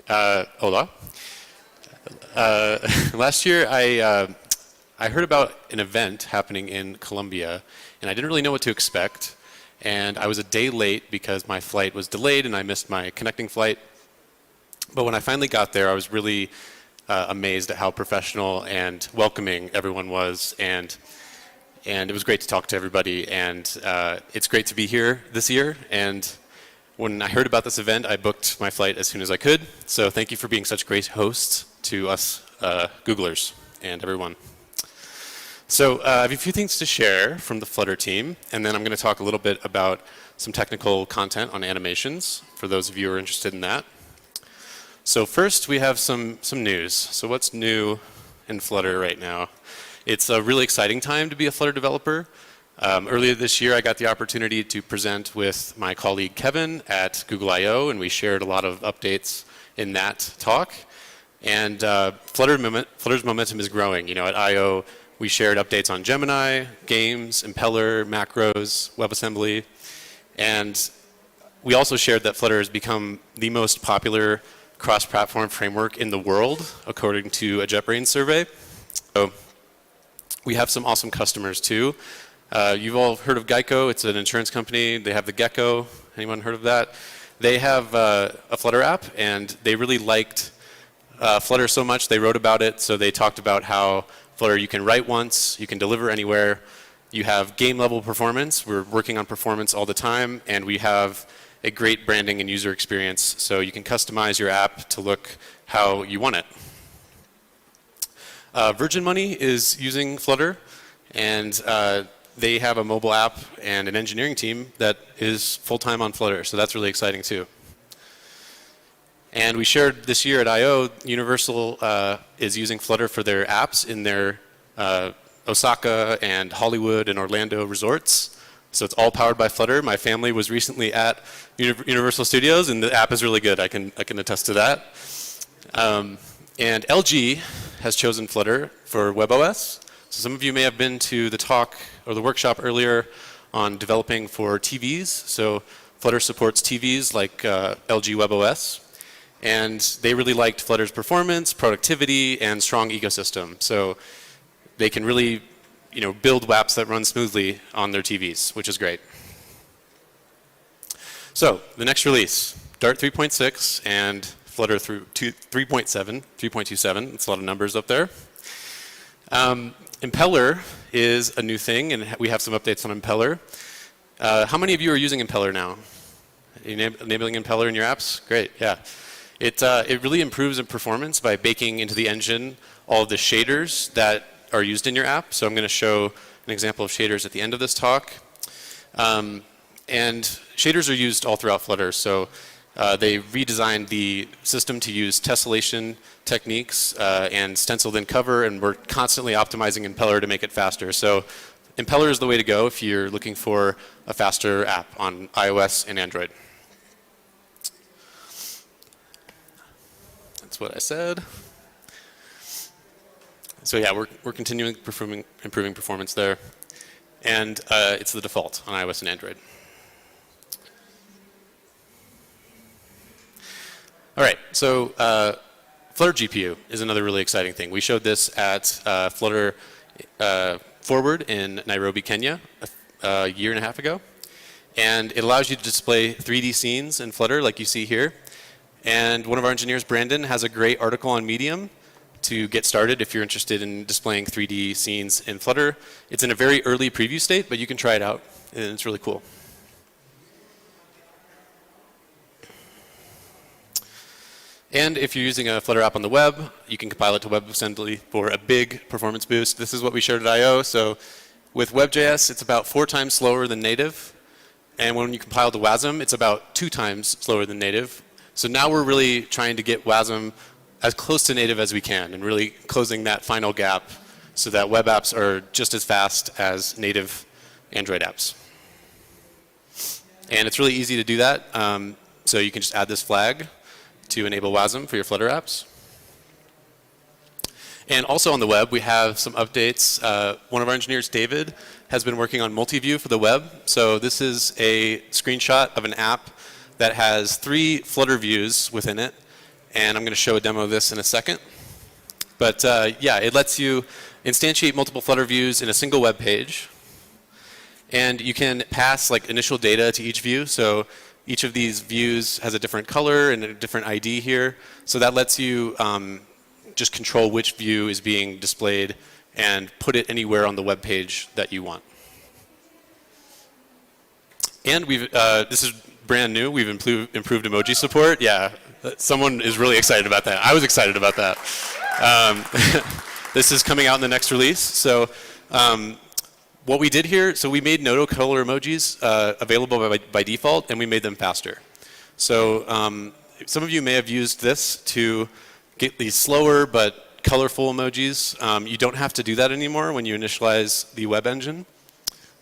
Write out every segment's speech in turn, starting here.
Hola. Last year, I heard about an event happening in Colombia, and I didn't really know what to expect. And I was a day late because my flight was delayed, and I missed my connecting flight. But when I finally got there, I was really amazed at how professional and welcoming everyone was, and it was great to talk to everybody. And it's great to be here this year. And when I heard about this event, I booked my flight as soon as I could. So thank you for being such great hosts to us Googlers and everyone. So I have a few things to share from the Flutter team, and then I'm going to talk a little bit about some technical content on animations for those of you who are interested in that. So first, we have some news. So what's new in Flutter right now? It's a really exciting time to be a Flutter developer. Earlier this year, I got the opportunity to present with my colleague Kevin at Google I/O, and we shared a lot of updates in that talk. And Flutter's momentum is growing. You know, at I/O, we shared updates on Gemini, games, impeller, macros, WebAssembly, and we also shared that Flutter has become the most popular cross-platform framework in the world, according to a JetBrains survey. So we have some awesome customers too. You've all heard of Geico. It's an insurance company. They have the Gecko. Anyone heard of that? They have a Flutter app, and they really liked Flutter so much they wrote about it. So they talked about how Flutter, you can write once, you can deliver anywhere. You have game level performance. We're working on performance all the time, and we have a great branding and user experience, so you can customize your app to look how you want it. Virgin Money is using Flutter, and they have a mobile app and an engineering team that is full-time on Flutter, so that's really exciting too. And we shared this year at I/O, Universal is using Flutter for their apps in their Osaka and Hollywood and Orlando resorts. So it's all powered by Flutter. My family was recently at Universal Studios, and the app is really good. I can attest to that. And LG has chosen Flutter for WebOS. So some of you may have been to the talk or the workshop earlier on developing for TVs. So Flutter supports TVs like LG WebOS. And they really liked Flutter's performance, productivity, and strong ecosystem. So they can really, you know, build apps that run smoothly on their TVs, which is great. So the next release, Dart 3.6 and Flutter through 3.7, 3.27. It's a lot of numbers up there. Impeller is a new thing, and we have some updates on Impeller. How many of you are using Impeller now? Are you enabling Impeller in your apps? Great, yeah. It really improves in performance by baking into the engine all of the shaders that are used in your app. So I'm going to show an example of shaders at the end of this talk. And shaders are used all throughout Flutter. So they redesigned the system to use tessellation techniques and stencil then cover, and we're constantly optimizing Impeller to make it faster. So Impeller is the way to go if you're looking for a faster app on iOS and Android. That's what I said. So yeah, we're continuing improving performance there. And it's the default on iOS and Android. All right, so Flutter GPU is another really exciting thing. We showed this at Flutter Forward in Nairobi, Kenya, a year and a half ago. And it allows you to display 3D scenes in Flutter like you see here. And one of our engineers, Brandon, has a great article on Medium to get started if you're interested in displaying 3D scenes in Flutter. It's in a very early preview state, but you can try it out, and it's really cool. And if you're using a Flutter app on the web, you can compile it to WebAssembly for a big performance boost. This is what we showed at I/O. So with WebJS, it's about 4 times slower than native. And when you compile to WASM, it's about 2 times slower than native. So now we're really trying to get WASM as close to native as we can and really closing that final gap so that web apps are just as fast as native Android apps. And it's really easy to do that. So you can just add this flag to enable WASM for your Flutter apps. And also on the web, we have some updates. One of our engineers, David, has been working on multi-view for the web. So this is a screenshot of an app that has 3 Flutter views within it. and I'm going to show a demo of this in a second. But yeah, it lets you instantiate multiple Flutter views in a single web page. And you can pass like initial data to each view. So each of these views has a different color and a different ID here. So that lets you just control which view is being displayed and put it anywhere on the web page that you want. And this is brand new. We've improved emoji support. Yeah, someone is really excited about that. I was excited about that. This is coming out in the next release. So what we did here, so we made Noto color emojis available by default, and we made them faster. So some of you may have used this to get these slower but colorful emojis. You don't have to do that anymore when you initialize the web engine.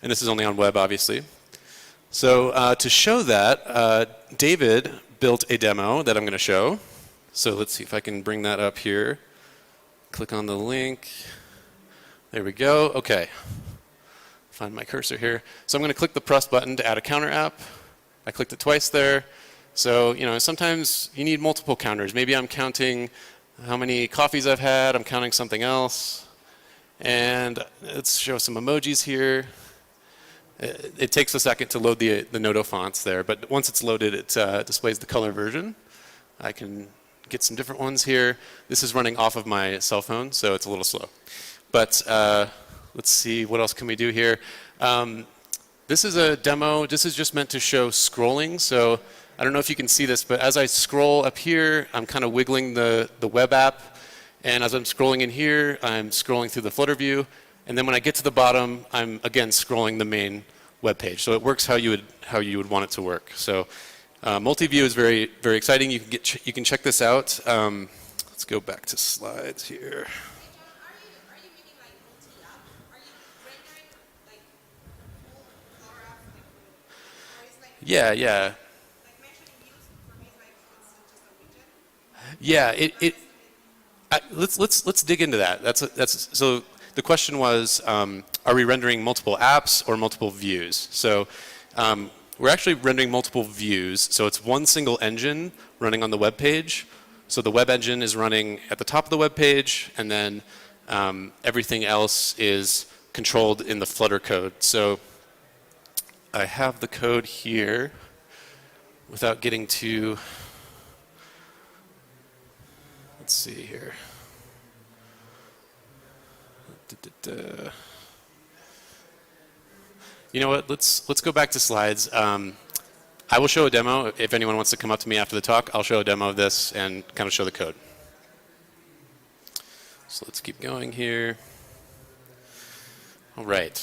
And this is only on web, obviously. So to show that, David built a demo that I'm going to show. So let's see if I can bring that up here. Click on the link. There we go. OK. Find my cursor here. So I'm going to click the plus button to add a counter app. I clicked it twice there. So sometimes you need multiple counters. Maybe I'm counting how many coffees I've had. I'm counting something else. And let's show some emojis here. It takes a second to load the Noto fonts there, but once it's loaded, it displays the color version. I can get some different ones here. This is running off of my cell phone, so it's a little slow. But let's see, what else can we do here? This is a demo. This is just meant to show scrolling. So I don't know if you can see this, but as I scroll up here, I'm kind of wiggling the web app. And as I'm scrolling in here, I'm scrolling through the Flutter view. And then when I get to the bottom, I'm again scrolling the main web page. So it works how you would want it to work. So multi-view is very, very exciting. You can check this out. Let's go back to slides here. Yeah, yeah. Yeah, let's dig into that. So the question was, are we rendering multiple apps or multiple views? So we're actually rendering multiple views. So it's one single engine running on the web page. So the web engine is running at the top of the web page, and then everything else is controlled in the Flutter code. So I have the code here without getting too, let's see here. You know what? Let's go back to slides. I will show a demo. If anyone wants to come up to me after the talk, I'll show a demo of this and kind of show the code. So let's keep going here. All right.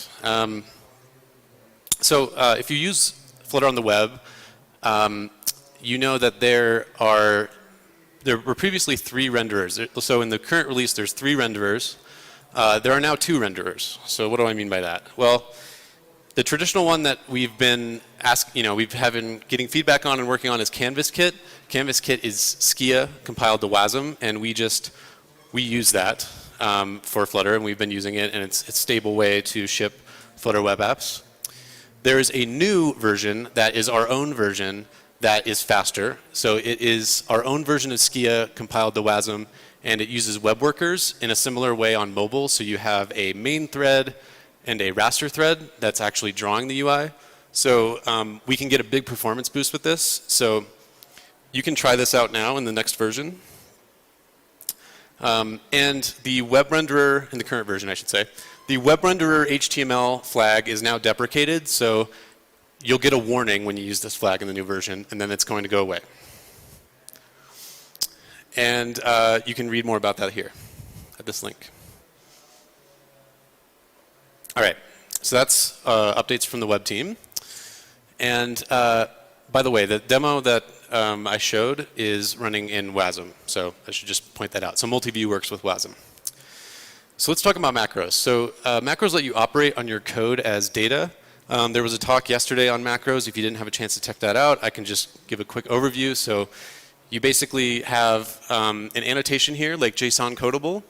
So if you use Flutter on the web, you know that there were previously 3 renderers. So in the current release, there's 3 renderers. There are now 2 renderers. So what do I mean by that? Well, the traditional one that we've been getting feedback on and working on is Canvas Kit. Canvas Kit is Skia compiled to WASM, and we use that for Flutter, and we've been using it, and it's a stable way to ship Flutter web apps. There is a new version that is our own version that is faster. So it is our own version of Skia compiled to WASM, and it uses web workers in a similar way on mobile. So you have a main thread and a raster thread that's actually drawing the UI. So we can get a big performance boost with this. So you can try this out now in the next version. And the web renderer, in the current version I should say, the web renderer HTML flag is now deprecated. So you'll get a warning when you use this flag in the new version, and then it's going to go away. And you can read more about that here at this link. All right, so that's updates from the web team. And by the way, the demo that I showed is running in WASM. So I should just point that out. So multi-view works with WASM. So let's talk about macros. So macros let you operate on your code as data. There was a talk yesterday on macros. If you didn't have a chance to check that out, I can just give a quick overview. So you basically have an annotation here, like JSON codable.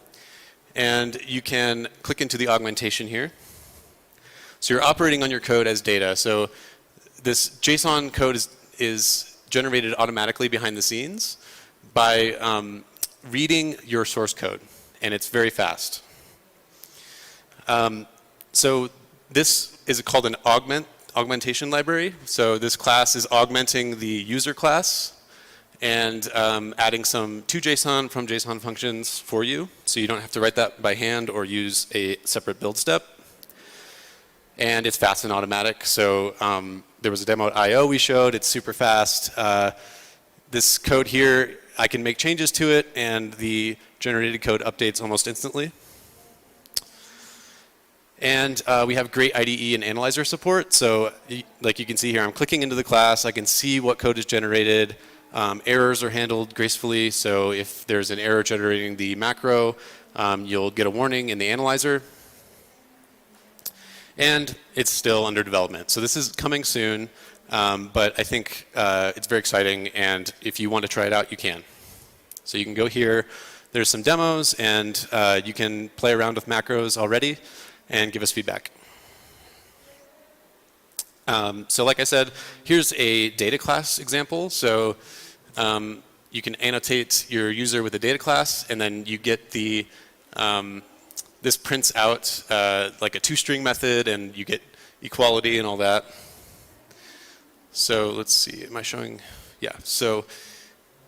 And you can click into the augmentation here. So you're operating on your code as data. So this JSON code is generated automatically behind the scenes. by reading your source code, and it's very fast. So this is called an augmentation library. So this class is augmenting the user class and adding some to JSON from JSON functions for you, so you don't have to write that by hand or use a separate build step. And it's fast and automatic. So there was a demo at I/O we showed. It's super fast. This code here, I can make changes to it, and the generated code updates almost instantly. And we have great IDE and analyzer support. So like you can see here, I'm clicking into the class. I can see what code is generated. Errors are handled gracefully. So if there's an error generating the macro, you'll get a warning in the analyzer. And it's still under development. So this is coming soon, but I think it's very exciting, and if you want to try it out, you can. So you can go here, there's some demos, and you can play around with macros already and give us feedback. So like I said, here's a data class example. So you can annotate your user with a data class, and then you get the this prints out like a toString method, and you get equality and all that. So let's see, am I showing? Yeah, so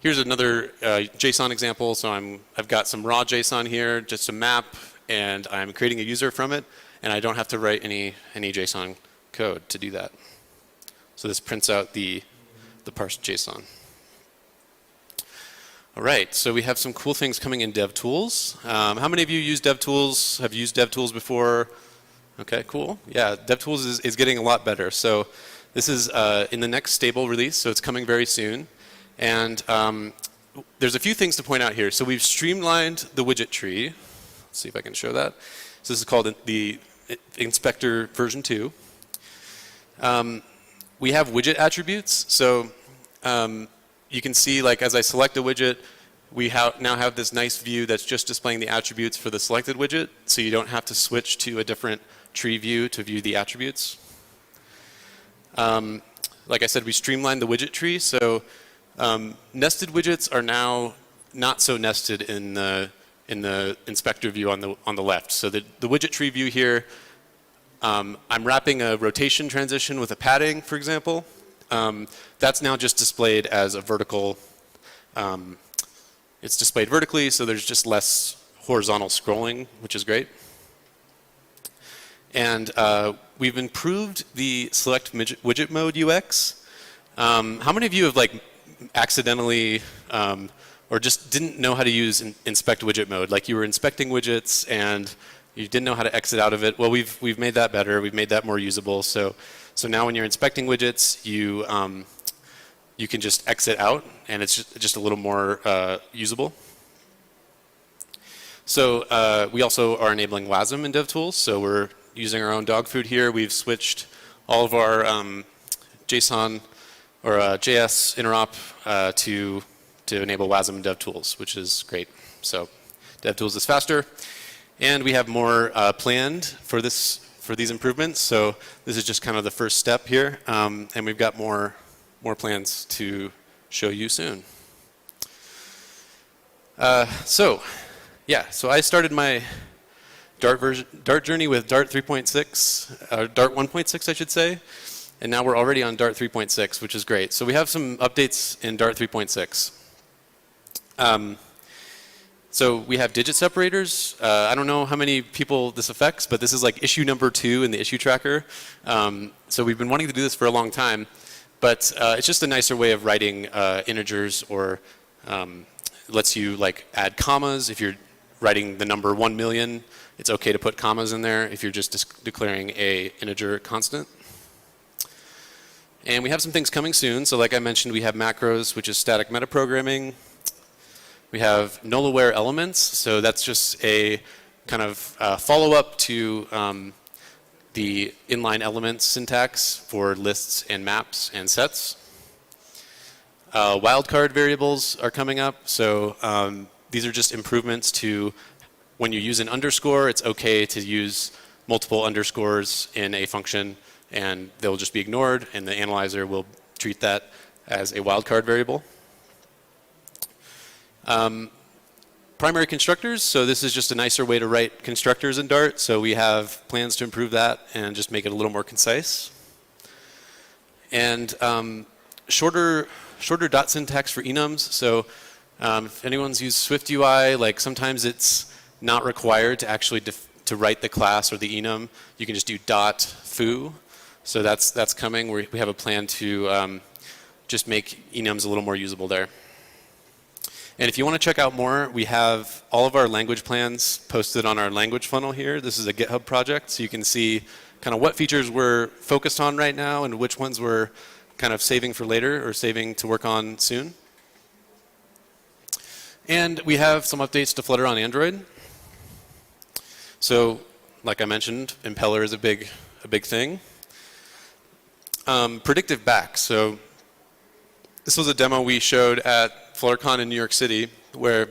here's another JSON example. So I've got some raw JSON here, just a map, and I'm creating a user from it, and I don't have to write any JSON code to do that. So this prints out the parsed JSON. All right, so we have some cool things coming in DevTools. How many of you use DevTools? Have used DevTools before? Okay, cool. Yeah, DevTools is getting a lot better. So this is in the next stable release, so it's coming very soon. And there's a few things to point out here. So we've streamlined the widget tree. Let's see if I can show that. So this is called the Inspector version 2. We have widget attributes. So you can see, like, as I select a widget, we now have this nice view that's just displaying the attributes for the selected widget, so you don't have to switch to a different tree view to view the attributes. Like I said, we streamlined the widget tree, so nested widgets are now not so nested in the inspector view on the left. So the widget tree view here, I'm wrapping a rotation transition with a padding, for example. That's now just displayed as a vertical. It's displayed vertically, so there's just less horizontal scrolling, which is great. And we've improved the select widget mode UX. How many of you have accidentally or just didn't know how to use inspect widget mode? Like you were inspecting widgets and you didn't know how to exit out of it. Well, we've made that better. We've made that more usable. So now when you're inspecting widgets, you can just exit out, and it's just a little more usable. So we also are enabling WASM in DevTools. So we're using our own dog food here. We've switched all of our JSON or JS interop to enable WASM in DevTools, which is great. So DevTools is faster, and we have more planned for these improvements. So this is just kind of the first step here, and we've got more plans to show you soon. So I started my Dart journey with Dart 3.6, Dart 1.6 I should say, and now we're already on Dart 3.6, which is great. So we have some updates in Dart 3.6. So we have digit separators. I don't know how many people this affects, but this is like issue number 2 in the issue tracker. So we've been wanting to do this for a long time, but it's just a nicer way of writing integers, or lets you add commas. If you're writing the number 1 million, it's okay to put commas in there if you're just declaring a integer constant. And we have some things coming soon. So like I mentioned, we have macros, which is static metaprogramming. We have null-aware elements. So that's just a kind of follow-up to the inline elements syntax for lists and maps and sets. Wildcard variables are coming up. So these are just improvements to when you use an underscore, it's okay to use multiple underscores in a function, and they'll just be ignored, and the analyzer will treat that as a wildcard variable. Primary constructors, so this is just a nicer way to write constructors in Dart, so we have plans to improve that and just make it a little more concise. And shorter dot syntax for enums, so if anyone's used Swift UI, like sometimes it's not required to actually to write the class or the enum. You can just do dot foo, so that's coming. We have a plan to just make enums a little more usable there. And if you want to check out more, we have all of our language plans posted on our language funnel here. This is a GitHub project, so you can see kind of what features we're focused on right now and which ones we're kind of saving for later or saving to work on soon. And we have some updates to Flutter on Android. So, like I mentioned, impeller is a big thing. Predictive back. So this was a demo we showed at FlutterCon in New York City, where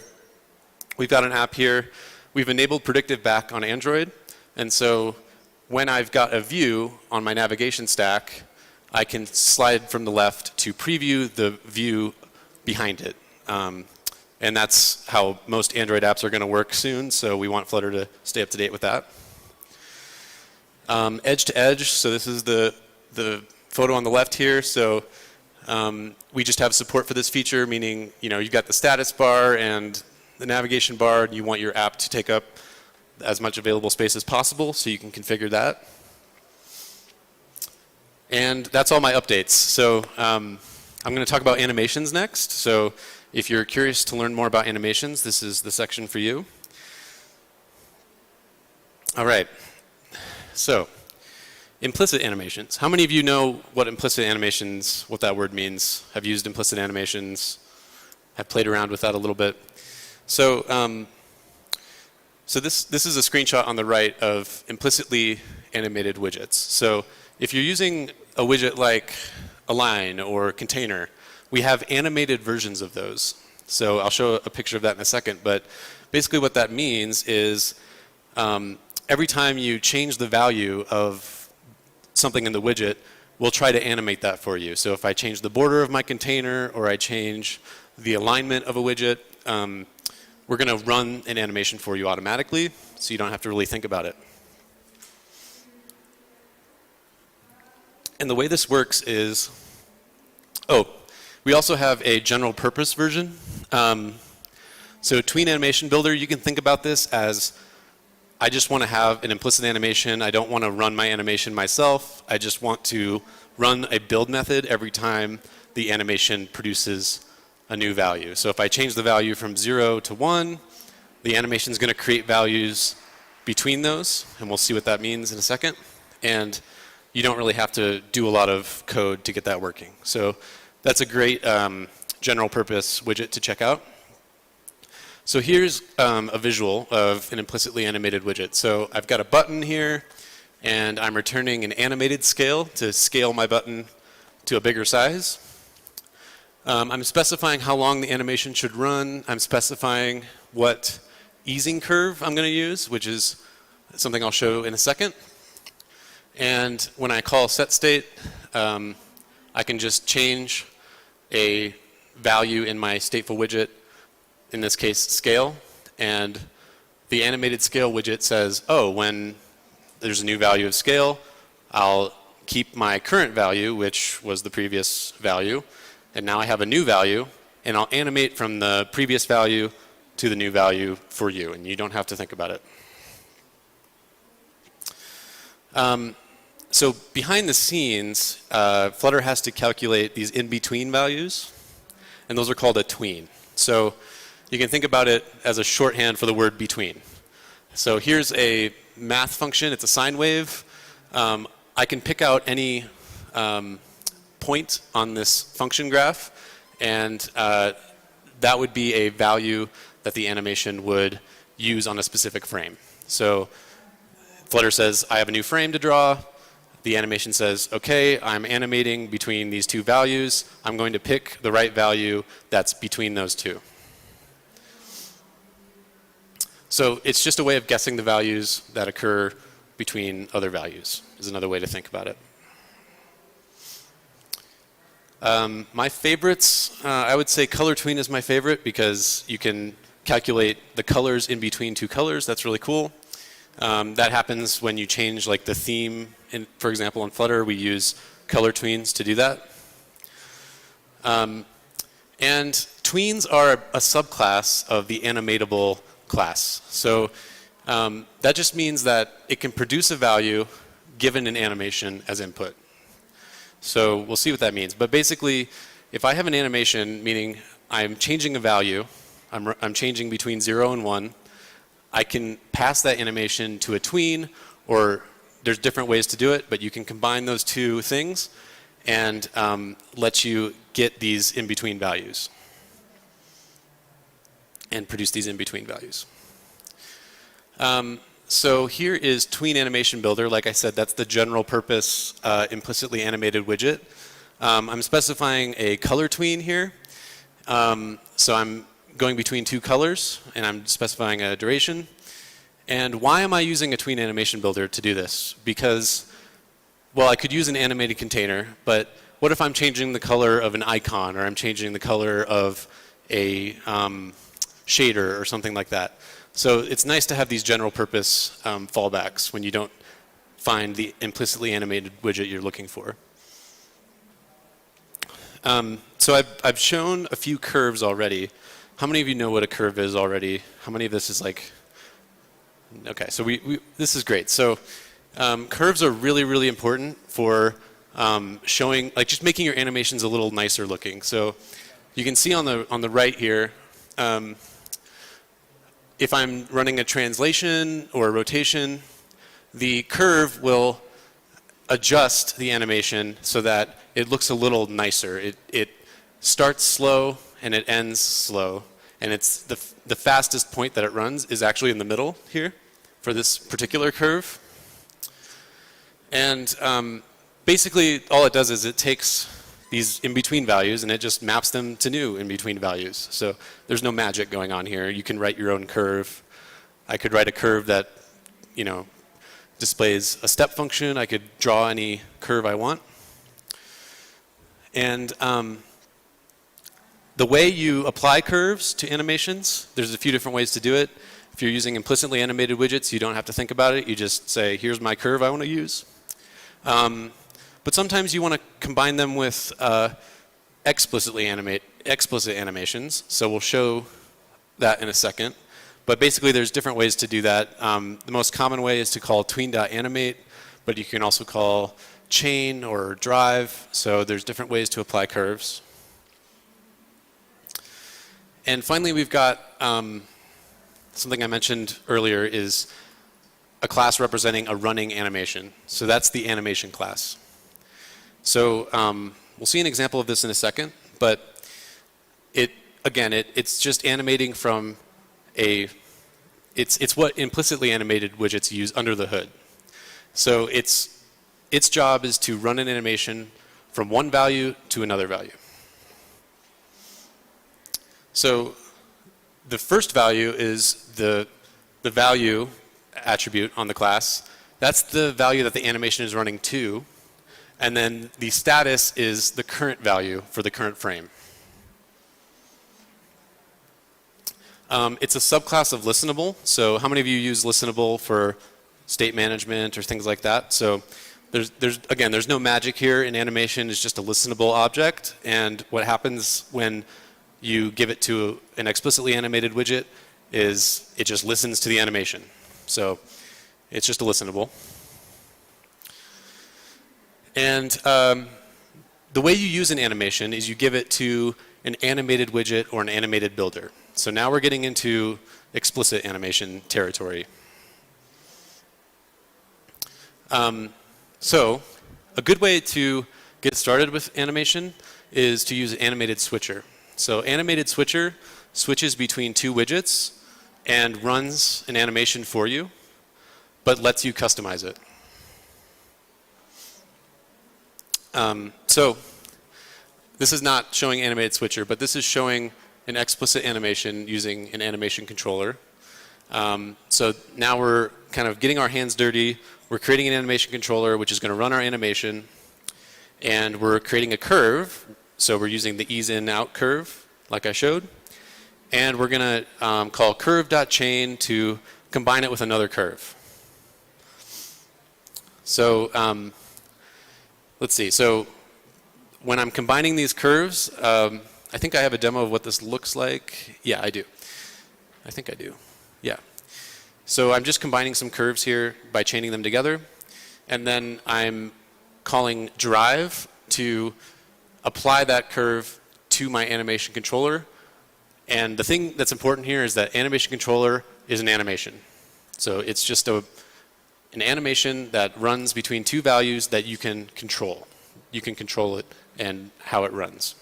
we've got an app here. We've enabled predictive back on Android, and so when I've got a view on my navigation stack, I can slide from the left to preview the view behind it. And that's how most Android apps are going to work soon, so we want Flutter to stay up to date with that. Edge to edge, so this is the photo on the left here. So we just have support for this feature, meaning you've got the status bar and the navigation bar, and you want your app to take up as much available space as possible, so you can configure that. And that's all my updates. So I'm going to talk about animations next. So if you're curious to learn more about animations, this is the section for you. All right. So implicit animations. How many of you know what implicit animations, what that word means? Have used implicit animations? Have played around with that a little bit? So, this is a screenshot on the right of implicitly animated widgets. So if you're using a widget like a line or a container, we have animated versions of those. So I'll show a picture of that in a second. But basically what that means is every time you change the value of something in the widget, we'll try to animate that for you. So if I change the border of my container or I change the alignment of a widget, we're going to run an animation for you automatically, so you don't have to really think about it. And the way this works is, we also have a general purpose version. So Tween Animation Builder, you can think about this as, I just want to have an implicit animation. I don't want to run my animation myself. I just want to run a build method every time the animation produces a new value. So if I change the value from 0 to 1, the animation is going to create values between those, and we'll see what that means in a second. And you don't really have to do a lot of code to get that working. So that's a great general purpose widget to check out. So here's a visual of an implicitly animated widget. So I've got a button here, and I'm returning an animated scale to scale my button to a bigger size. I'm specifying how long the animation should run. I'm specifying what easing curve I'm going to use, which is something I'll show in a second. And when I call setState, I can just change a value in my stateful widget, in this case scale, and the animated scale widget says, oh, when there's a new value of scale, I'll keep my current value, which was the previous value, and now I have a new value, and I'll animate from the previous value to the new value for you, and you don't have to think about it. So behind the scenes, Flutter has to calculate these in-between values, and those are called a tween. So you can think about it as a shorthand for the word between. So here's a math function. It's a sine wave. I can pick out any point on this function graph, and that would be a value that the animation would use on a specific frame. So Flutter says, I have a new frame to draw. The animation says, okay, I'm animating between these two values. I'm going to pick the right value that's between those two. So it's just a way of guessing the values that occur between other values, is another way to think about it. My favorites, I would say color tween is my favorite because you can calculate the colors in between two colors. That's really cool. That happens when you change like the theme. For example, in Flutter, we use color tweens to do that. And tweens are a subclass of the animatable class. So that just means that it can produce a value given an animation as input. So we'll see what that means. But basically, if I have an animation, meaning I'm changing a value, I'm changing between 0 and 1, I can pass that animation to a tween, or there's different ways to do it, but you can combine those two things and let you get these in-between values and produce these in-between values. So here is Tween Animation Builder. Like I said, that's the general purpose implicitly animated widget. I'm specifying a color tween here. So I'm going between two colors, and I'm specifying a duration. And why am I using a Tween Animation Builder to do this? Because, well, I could use an animated container, but what if I'm changing the color of an icon, or I'm changing the color of a shader, or something like that? So it's nice to have these general purpose fallbacks when you don't find the implicitly animated widget you're looking for. So I've shown a few curves already. How many of you know what a curve is already? How many of this is like, okay, so this is great. So curves are really, really important for showing, like just making your animations a little nicer looking. So you can see on the right here, if I'm running a translation or a rotation, the curve will adjust the animation so that it looks a little nicer. It starts slow and it ends slow. And it's the fastest point that it runs is actually in the middle here for this particular curve. And basically all it does is it takes these in-between values and it just maps them to new in-between values. So there's no magic going on here. You can write your own curve. I could write a curve that, you know, displays a step function. I could draw any curve I want. And the way you apply curves to animations, there's a few different ways to do it. If you're using implicitly animated widgets, you don't have to think about it. You just say, here's my curve I want to use. But sometimes you want to combine them with explicit animations. So we'll show that in a second. But basically there's different ways to do that. The most common way is to call tween.animate, but you can also call chain or drive. So there's different ways to apply curves. And finally we've got something I mentioned earlier is a class representing a running animation. So that's the animation class. So we'll see an example of this in a second, but it's just animating from it's what implicitly animated widgets use under the hood. So its job is to run an animation from one value to another value. So the first value is the value attribute on the class. That's the value that the animation is running to. And then the status is the current value for the current frame. It's a subclass of listenable. So how many of you use listenable for state management or things like that? So there's no magic here in animation. It's just a listenable object. And what happens when you give it to an explicitly animated widget is it just listens to the animation. So it's just a listenable. And the way you use an animation is you give it to an animated widget or an animated builder. So now we're getting into explicit animation territory. So a good way to get started with animation is to use an animated switcher. So animated switcher switches between two widgets and runs an animation for you, but lets you customize it. So this is not showing animated switcher, but this is showing an explicit animation using an animation controller. So now we're kind of getting our hands dirty. We're creating an animation controller which is going to run our animation, and we're creating a curve So we're using the ease in out curve, like I showed. And we're going to call curve.chain to combine it with another curve. So let's see. So when I'm combining these curves, I think I have a demo of what this looks like. Yeah, I do. I think I do. Yeah. So I'm just combining some curves here by chaining them together. And then I'm calling drive to apply that curve to my animation controller. And the thing that's important here is that animation controller is an animation. So it's just an animation that runs between two values that you can control. You can control it and how it runs.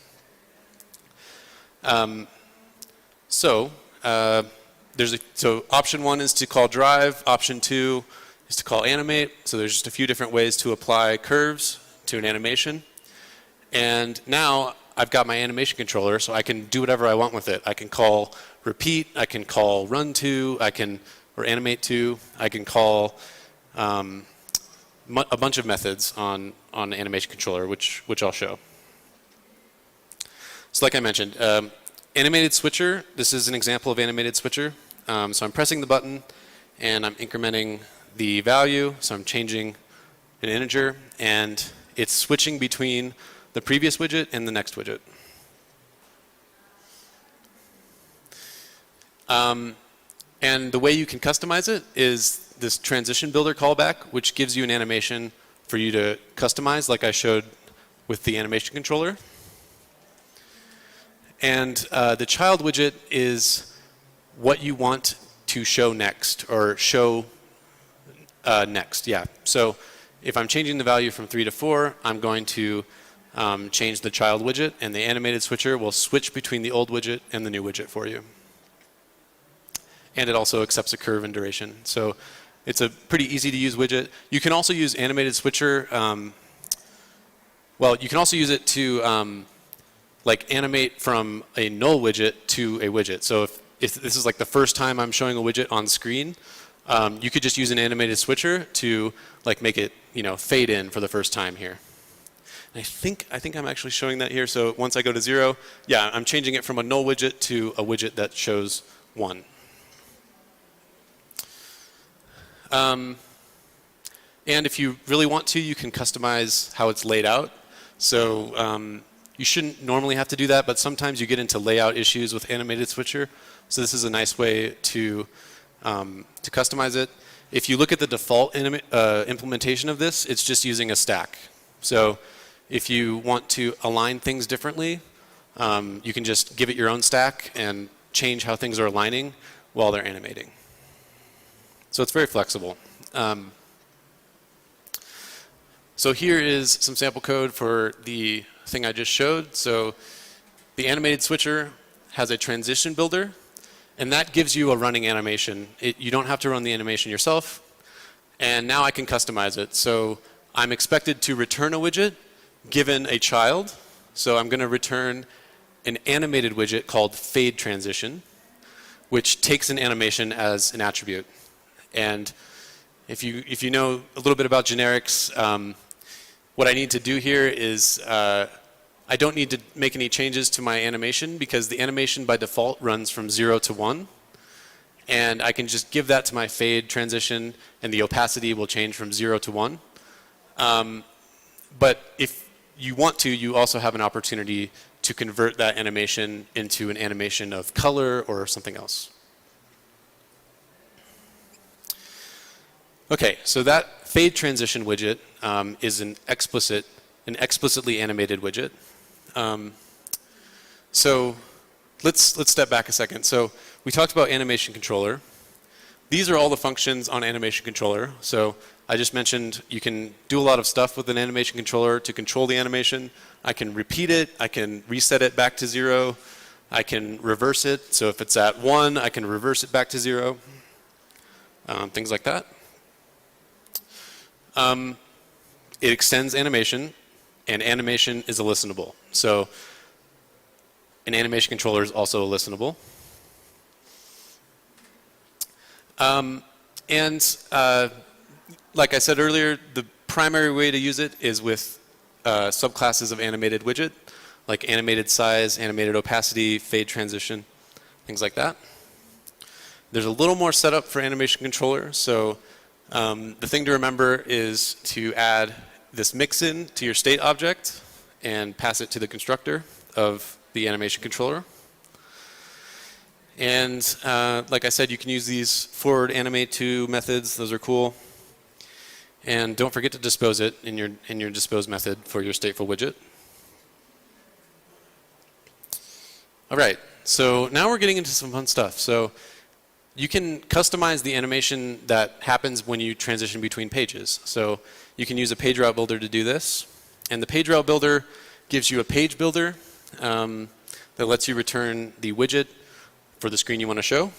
So option 1 is to call drive. Option 2 is to call animate. So there's just a few different ways to apply curves to an animation. And now I've got my animation controller, so I can do whatever I want with it. I can call repeat, I can call run to, or animate to, I can call a bunch of methods on the animation controller, which I'll show. So like I mentioned, animated switcher, this is an example of animated switcher. So I'm pressing the button and I'm incrementing the value, so I'm changing an integer, and it's switching between the previous widget and the next widget. And the way you can customize it is this transition builder callback, which gives you an animation for you to customize, like I showed with the animation controller. And the child widget is what you want to show next, or show next, yeah. So if I'm changing the value from 3 to 4, I'm going to change the child widget, and the animated switcher will switch between the old widget and the new widget for you. And it also accepts a curve and duration. So it's a pretty easy to use widget. You can also use animated switcher. Well, you can also use it to like animate from a null widget to a widget. So if this is like the first time I'm showing a widget on screen, you could just use an animated switcher to like make it, fade in for the first time here. And I think I'm actually showing that here. So once I go to 0, yeah, I'm changing it from a null widget to a widget that shows 1. And if you really want to, you can customize how it's laid out. So you shouldn't normally have to do that, but sometimes you get into layout issues with animated switcher. So this is a nice way to customize it. If you look at the default implementation of this, it's just using a stack. So if you want to align things differently, you can just give it your own stack and change how things are aligning while they're animating. So it's very flexible. So here is some sample code for the thing I just showed. So the animated switcher has a transition builder, and that gives you a running animation. You don't have to run the animation yourself. And now I can customize it. So I'm expected to return a widget given a child. So I'm going to return an animated widget called fade transition, which takes an animation as an attribute. And if you know a little bit about generics, what I need to do here is I don't need to make any changes to my animation, because the animation by default runs from 0 to 1. And I can just give that to my fade transition, and the opacity will change from 0 to 1. But if you want to, you also have an opportunity to convert that animation into an animation of color or something else. Okay, so that fade transition widget is an explicitly animated widget. So let's step back a second. So we talked about animation controller. These are all the functions on animation controller. So I just mentioned you can do a lot of stuff with an animation controller to control the animation. I can repeat it. I can reset it back to 0. I can reverse it. So if it's at 1, I can reverse it back to 0. Things like that. It extends animation, and animation is a listenable. So an animation controller is also a listenable. Like I said earlier, the primary way to use it is with subclasses of animated widget. like animated size, animated opacity, fade transition, things like that. There's a little more setup for animation controller. So the thing to remember is to add this mix-in to your state object and pass it to the constructor of the animation controller. And like I said, you can use these forward animate to methods. Those are cool. And don't forget to dispose it in your dispose method for your stateful widget. All right, so now we're getting into some fun stuff. So you can customize the animation that happens when you transition between pages. So you can use a page route builder to do this. And the page route builder gives you a page builder that lets you return the widget for the screen you want to show.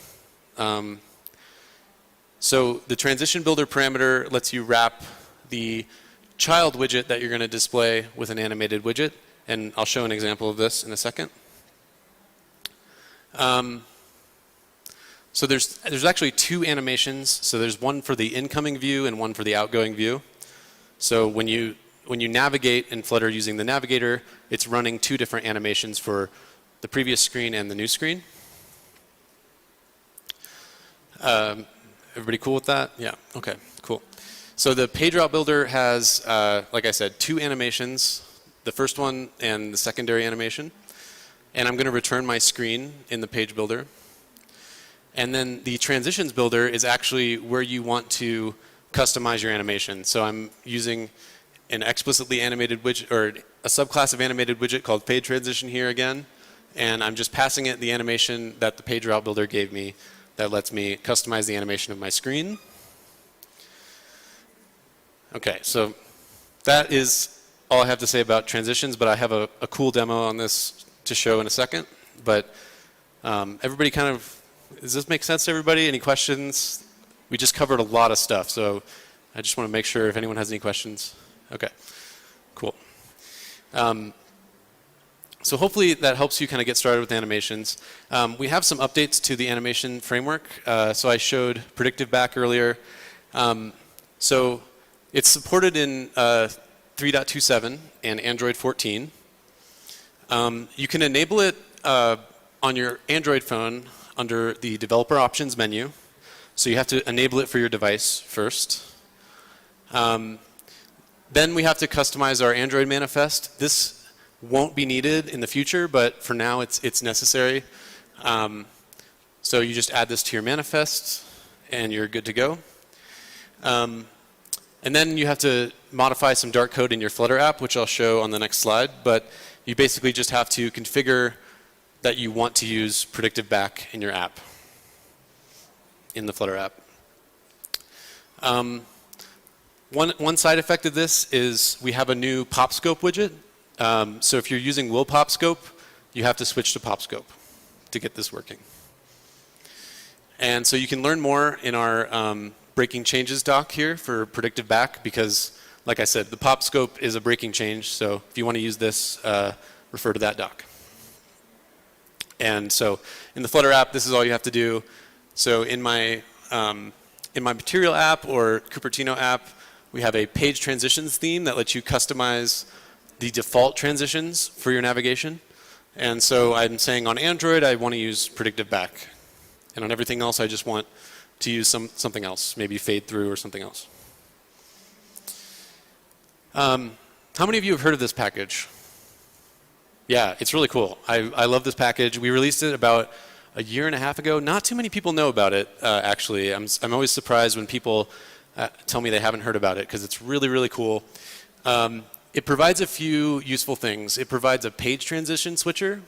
So the transition builder parameter lets you wrap the child widget that you're going to display with an animated widget. And I'll show an example of this in a second. So there's actually two animations. So there's one for the incoming view and one for the outgoing view. So when you navigate in Flutter using the navigator, it's running two different animations for the previous screen and the new screen. Everybody cool with that? Yeah, okay, cool. So the page route builder has, like I said, two animations, the first one and the secondary animation. And I'm going to return my screen in the page builder. And then the transitions builder is actually where you want to customize your animation. So I'm using an explicitly animated widget, or a subclass of animated widget called page transition here again. And I'm just passing it the animation that the page route builder gave me that lets me customize the animation of my screen. Okay, so that is all I have to say about transitions, but I have a cool demo on this to show in a second. But everybody kind of, does this make sense to everybody? Any questions? We just covered a lot of stuff, so I just want to make sure if anyone has any questions. Okay, cool. So hopefully that helps you kind of get started with animations. We have some updates to the animation framework. So I showed predictive back earlier. So it's supported in 3.27 and Android 14. You can enable it on your Android phone under the developer options menu. So you have to enable it for your device first. Then we have to customize our Android manifest. This won't be needed in the future, but for now it's necessary. So you just add this to your manifest and you're good to go. And then you have to modify some dark code in your Flutter app, which I'll show on the next slide. But you basically just have to configure that you want to use predictive back in your app, in the Flutter app. One side effect of this is we have a new pop scope widget. So if you're using will pop scope, you have to switch to pop scope to get this working. And so you can learn more in our breaking changes doc here for predictive back, because like I said, the pop scope is a breaking change. So if you want to use this, refer to that doc. And so in the Flutter app, this is all you have to do. So in my material app or Cupertino app, we have a page transitions theme that lets you customize the default transitions for your navigation. And so I'm saying on Android, I want to use predictive back. And on everything else, I just want to use something else, maybe fade through or something else. How many of you have heard of this package? Yeah, it's really cool. I love this package. We released it about a year and a half ago. Not too many people know about it, actually. I'm always surprised when people tell me they haven't heard about it, because it's really, really cool. It provides a few useful things. It provides a page transition switcher,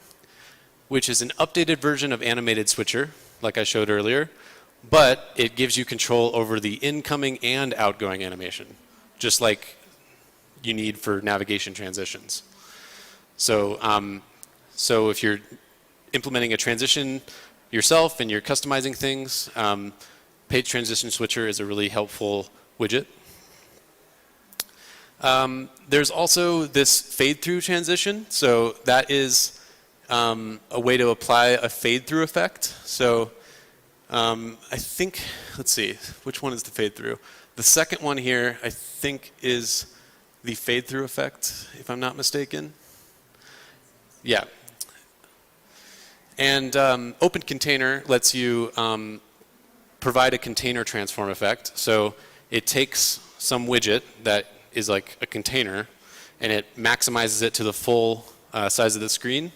which is an updated version of animated switcher, like I showed earlier, but it gives you control over the incoming and outgoing animation, just like you need for navigation transitions. So, so if you're implementing a transition yourself and you're customizing things, page transition switcher is a really helpful widget. There's also this fade through transition. So that is a way to apply a fade through effect. So I think, let's see, which one is the fade through? The second one here, I think, is the fade through effect, if I'm not mistaken. Yeah. And Open Container lets you provide a container transform effect. So it takes some widget that is like a container, and it maximizes it to the full size of the screen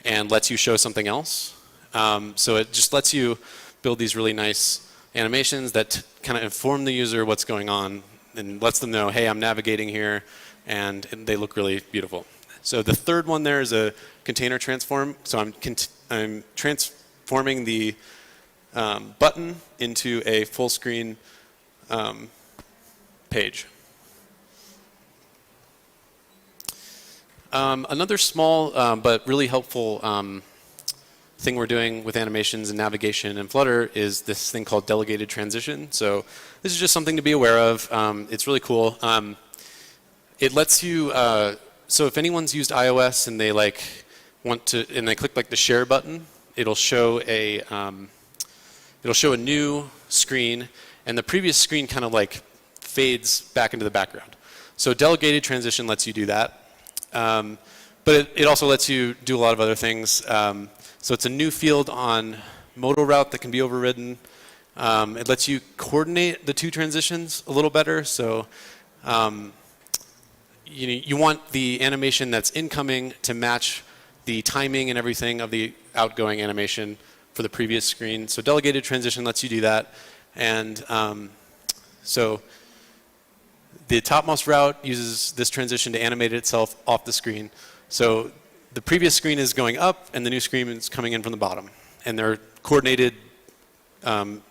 and lets you show something else. So it just lets you build these really nice animations that kind of inform the user what's going on and lets them know, hey, I'm navigating here, and they look really beautiful. So the third one there is a container transform. So I'm transforming the button into a full screen page. Another small but really helpful thing we're doing with animations and navigation in Flutter is this thing called delegated transition. So this is just something to be aware of. It's really cool. It lets you, so if anyone's used iOS and they like want to, and they click like the share button, it'll show a new screen, and the previous screen kind of like fades back into the background. So delegated transition lets you do that. But it also lets you do a lot of other things. So it's a new field on modal route that can be overridden. It lets you coordinate the two transitions a little better. So you want the animation that's incoming to match the timing and everything of the outgoing animation for the previous screen. So delegated transition lets you do that. And so the topmost route uses this transition to animate itself off the screen. So the previous screen is going up, and the new screen is coming in from the bottom. And they're coordinated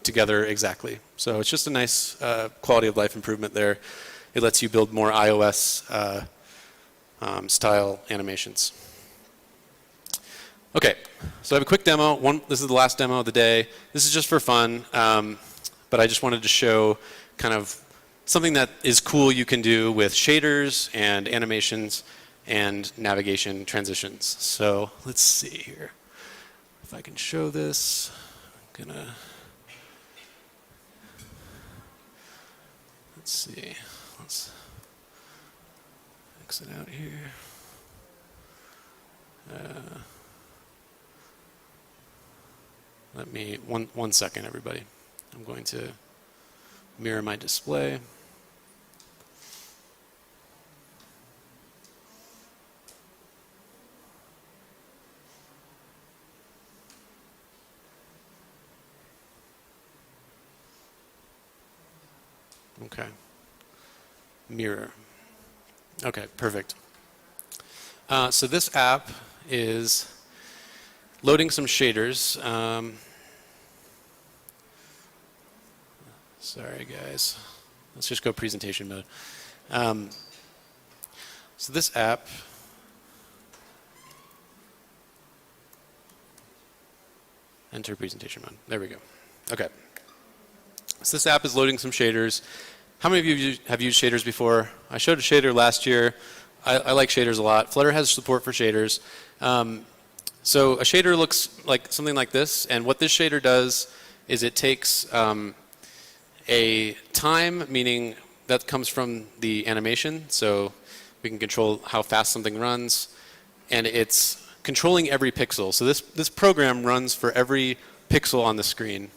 together exactly. So it's just a nice quality of life improvement there. It lets you build more iOS style animations. Okay, so I have a quick demo. This is the last demo of the day. This is just for fun, but I just wanted to show kind of something that is cool you can do with shaders and animations and navigation transitions. So let's see here. If I can show this, I'm gonna, let's see. Let's exit out here. Let me, one second, everybody. I'm going to mirror my display. Okay. Mirror. Okay, perfect. So this app is loading some shaders. Sorry, guys. Let's just go presentation mode. So this app enter presentation mode. There we go. Okay. So this app is loading some shaders. How many of you have used shaders before? I showed a shader last year. I like shaders a lot. Flutter has support for shaders. So a shader looks like something like this, and what this shader does is it takes a time, meaning that comes from the animation, so we can control how fast something runs, and it's controlling every pixel. So this program runs for every pixel on the screen.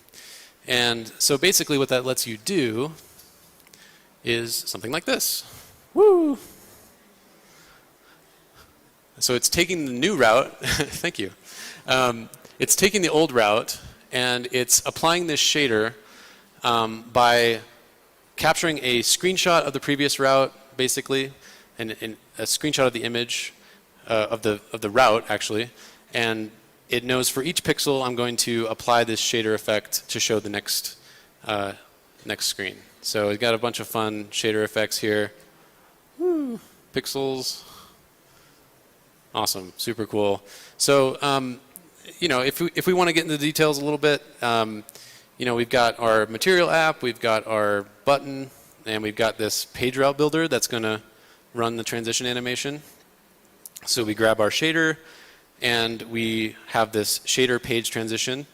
And so basically what that lets you do is something like this. Woo! So it's taking the new route, thank you. It's taking the old route and it's applying this shader by capturing a screenshot of the previous route, basically, and a screenshot of the image of the route, actually, and it knows for each pixel I'm going to apply this shader effect to show the next screen. So we've got a bunch of fun shader effects here. Woo. Pixels. Awesome, super cool. So you know, if we want to get into the details a little bit, you know, we've got our material app, we've got our button, and we've got this page route builder that's going to run the transition animation. So we grab our shader, and we have this shader page transition,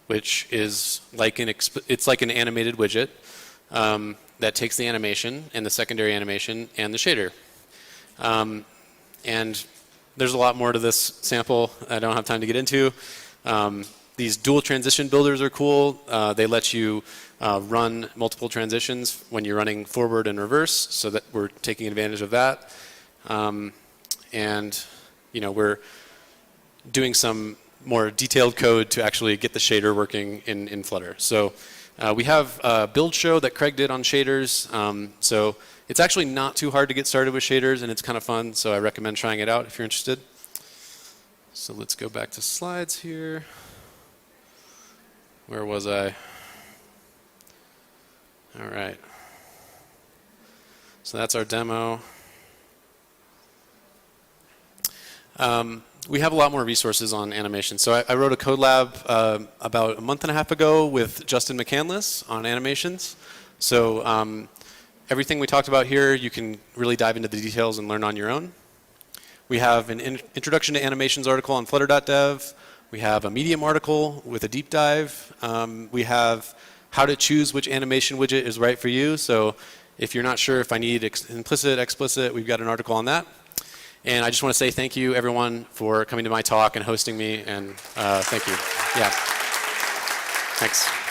which is like it's like an animated widget that takes the animation and the secondary animation and the shader. And there's a lot more to this sample I don't have time to get into. These dual transition builders are cool. They let you run multiple transitions when you're running forward and reverse, so that we're taking advantage of that. And we're doing some more detailed code to actually get the shader working in Flutter. So we have a build show that Craig did on shaders. So it's actually not too hard to get started with shaders, and it's kind of fun, so I recommend trying it out if you're interested. So let's go back to slides here. Where was I? All right. So that's our demo. We have a lot more resources on animation. So I wrote a code lab about a month and a half ago with Justin McCandless on animations. So everything we talked about here, you can really dive into the details and learn on your own. We have an introduction to animations article on flutter.dev. We have a Medium article with a deep dive. We have how to choose which animation widget is right for you. So if you're not sure if I need implicit, explicit, we've got an article on that. And I just want to say thank you, everyone, for coming to my talk and hosting me. And thank you. Yeah. Thanks.